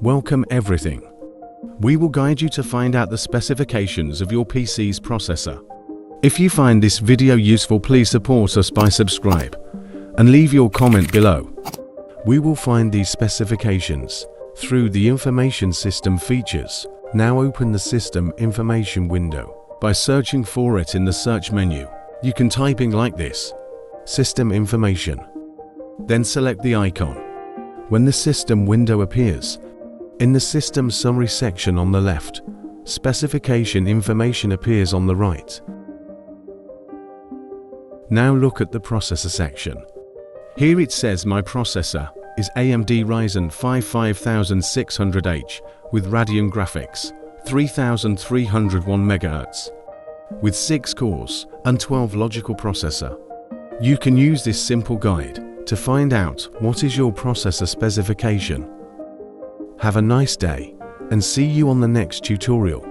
Welcome everything. We will guide you to find out the specifications of your PC's processor. If you find this video useful, please support us by subscribe and leave your comment below. We will find these specifications through the Information System features. Now open the System Information window by searching for it in the search menu. You can type in like this: System Information. Then select the icon. When the system window appears, in the System Summary section on the left, Specification Information appears on the right. Now look at the Processor section. Here it says my processor is AMD Ryzen 5 5600H with Radeon graphics, 3301 MHz, with 6 cores and 12 logical processor. You can use this simple guide to find out what is your processor specification. Have a nice day and see you on the next tutorial.